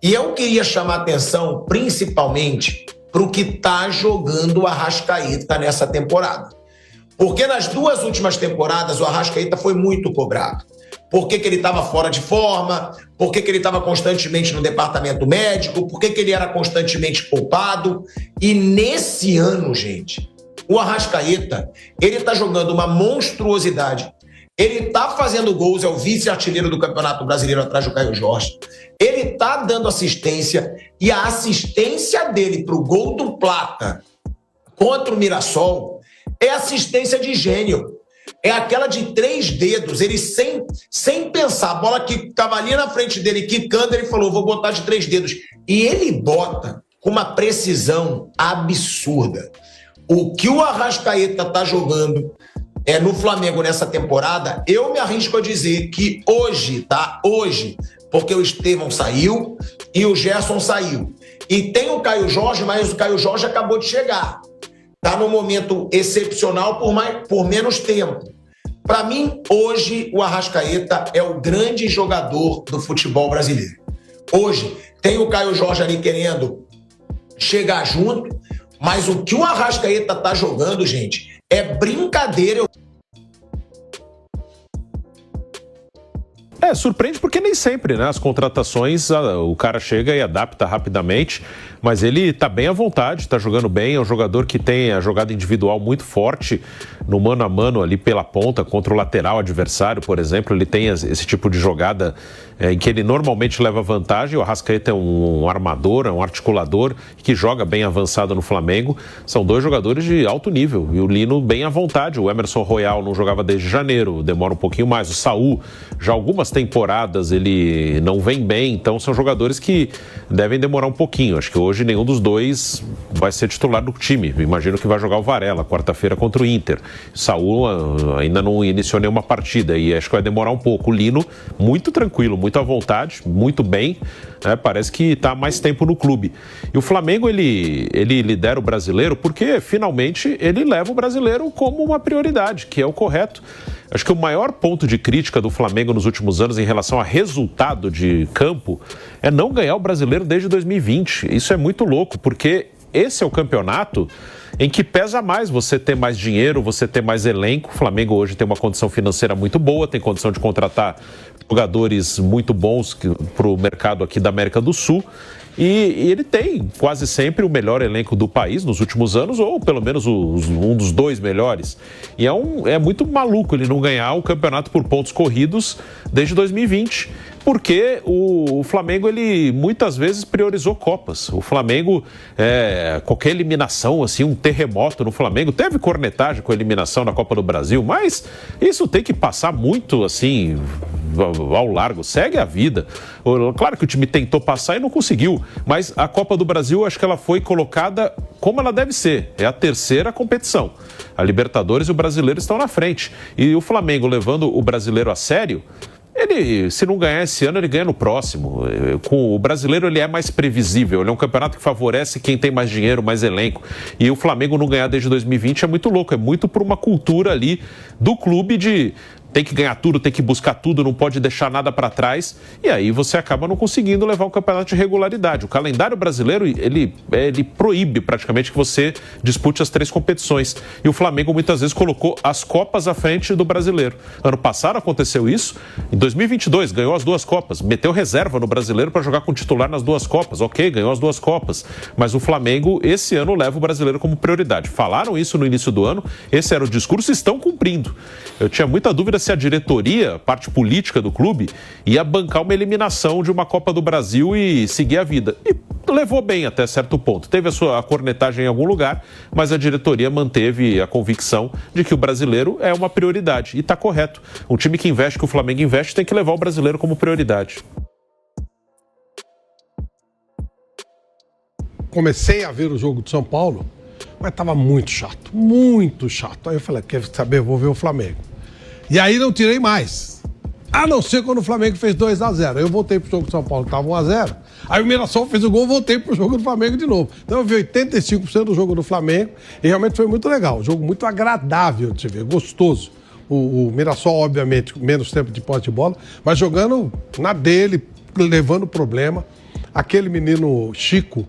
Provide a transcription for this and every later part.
E eu queria chamar atenção principalmente para o que está jogando o Arrascaeta nessa temporada. Porque nas 2 últimas temporadas o Arrascaeta foi muito cobrado. Por que ele estava fora de forma? Por que ele estava constantemente no departamento médico? Por que ele era constantemente poupado? E nesse ano, gente, o Arrascaeta, ele está jogando uma monstruosidade. Ele está fazendo gols, é o vice-artilheiro do Campeonato Brasileiro atrás do Caio Jorge. Ele está dando assistência e a assistência dele para o gol do Plata contra o Mirassol é assistência de gênio. É aquela de 3 dedos, ele sem pensar, a bola que estava ali na frente dele, quicando, ele falou, vou botar de 3 dedos. E ele bota com uma precisão absurda. O que o Arrascaeta está jogando no Flamengo nessa temporada, eu me arrisco a dizer que hoje, porque o Estevão saiu e o Gerson saiu. E tem o Caio Jorge, mas o Caio Jorge acabou de chegar. Está num momento excepcional por menos tempo. Para mim, hoje, o Arrascaeta é o grande jogador do futebol brasileiro. Hoje, tem o Caio Jorge ali querendo chegar junto, mas o que o Arrascaeta está jogando, gente, é brincadeira. Surpreende porque nem sempre, né? As contratações, o cara chega e adapta rapidamente, mas ele tá bem à vontade, tá jogando bem, é um jogador que tem a jogada individual muito forte no mano a mano ali pela ponta, contra o lateral adversário, por exemplo, ele tem esse tipo de jogada em que ele normalmente leva vantagem. O Arrascaeta é um armador, é um articulador que joga bem avançado no Flamengo. São 2 jogadores de alto nível e o Lino bem à vontade. O Emerson Royal não jogava desde janeiro, demora um pouquinho mais. O Saul, já algumas temporadas ele não vem bem, então são jogadores que devem demorar um pouquinho. Acho que hoje nenhum dos 2 vai ser titular do time. Imagino que vai jogar o Varela quarta-feira contra o Inter. O Saul ainda não iniciou nenhuma partida e acho que vai demorar um pouco. O Lino, muito tranquilo, muito à vontade, muito bem, né? Parece que está há mais tempo no clube. E o Flamengo, ele lidera o brasileiro porque finalmente ele leva o brasileiro como uma prioridade, que é o correto. Acho que o maior ponto de crítica do Flamengo nos últimos anos em relação a resultado de campo é não ganhar o brasileiro desde 2020. Isso é muito louco, porque esse é o campeonato em que pesa mais você ter mais dinheiro, você ter mais elenco. O Flamengo hoje tem uma condição financeira muito boa, tem condição de contratar jogadores muito bons para o mercado aqui da América do Sul. E ele tem quase sempre o melhor elenco do país nos últimos anos, ou pelo menos um dos 2 melhores. E é muito maluco ele não ganhar o campeonato por pontos corridos desde 2020, porque o Flamengo, ele muitas vezes priorizou Copas. O Flamengo, qualquer eliminação, assim, um terremoto no Flamengo, teve cornetagem com a eliminação na Copa do Brasil, mas isso tem que passar muito, assim, ao largo, segue a vida. Claro que o time tentou passar e não conseguiu, mas a Copa do Brasil, acho que ela foi colocada como ela deve ser, é a 3ª competição. A Libertadores e o Brasileiro estão na frente, e o Flamengo levando o Brasileiro a sério, ele, se não ganhar esse ano, ele ganha no próximo. Com o brasileiro, ele é mais previsível, ele é um campeonato que favorece quem tem mais dinheiro, mais elenco. E o Flamengo não ganhar desde 2020 é muito louco, é muito por uma cultura ali do clube de tem que ganhar tudo, tem que buscar tudo, não pode deixar nada para trás, e aí você acaba não conseguindo levar um campeonato de regularidade. O calendário brasileiro, ele proíbe praticamente que você dispute as 3 competições, e o Flamengo muitas vezes colocou as Copas à frente do brasileiro. Ano passado aconteceu isso, em 2022 ganhou as 2 Copas, meteu reserva no brasileiro para jogar com titular nas 2 Copas, ok, ganhou as 2 Copas, mas o Flamengo esse ano leva o brasileiro como prioridade. Falaram isso no início do ano, esse era o discurso, estão cumprindo. Eu tinha muita dúvida se a diretoria, parte política do clube, ia bancar uma eliminação de uma Copa do Brasil e seguir a vida. E levou bem até certo ponto. Teve a cornetagem em algum lugar, mas a diretoria manteve a convicção de que o brasileiro é uma prioridade. E está correto. Um time que investe, que o Flamengo investe, tem que levar o brasileiro como prioridade. Comecei a ver o jogo de São Paulo, mas estava muito chato, muito chato. Aí eu falei, quer saber, vou ver o Flamengo. E aí não tirei mais. A não ser quando o Flamengo fez 2-0. Eu voltei pro jogo de São Paulo, que estava 1-0. Aí o Mirassol fez o gol, voltei pro jogo do Flamengo de novo. Então eu vi 85% do jogo do Flamengo e realmente foi muito legal. Um jogo muito agradável de se ver, gostoso. O Mirassol, obviamente, com menos tempo de posse de bola, mas jogando na dele, levando problema. aquele menino Chico,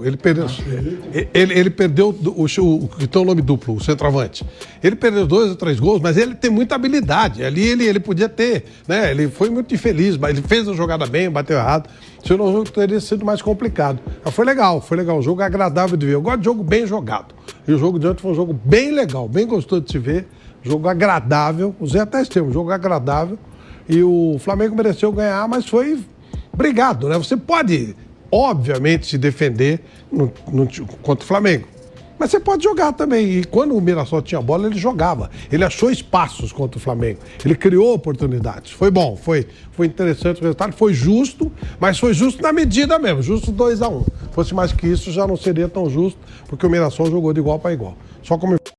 ele perdeu o que tem o nome duplo, o centroavante. Ele perdeu 2 ou 3 gols, mas ele tem muita habilidade. Ali ele podia ter, né? Ele foi muito infeliz, mas ele fez a jogada bem, bateu errado. Senão o jogo teria sido mais complicado. Mas foi legal. O jogo agradável de ver. Eu gosto de jogo bem jogado. E o jogo de ontem foi um jogo bem legal, bem gostoso de se ver. Jogo agradável. Usei até esse termo, jogo agradável. E o Flamengo mereceu ganhar, mas foi brigado, né? Você pode, obviamente, se defender contra o Flamengo. Mas você pode jogar também. E quando o Mirassol tinha bola, ele jogava. Ele achou espaços contra o Flamengo. Ele criou oportunidades. Foi bom, foi interessante o resultado. Foi justo, mas foi justo na medida mesmo. Justo 2-1. Fosse mais que isso, já não seria tão justo, porque o Mirassol jogou de igual para igual. Só como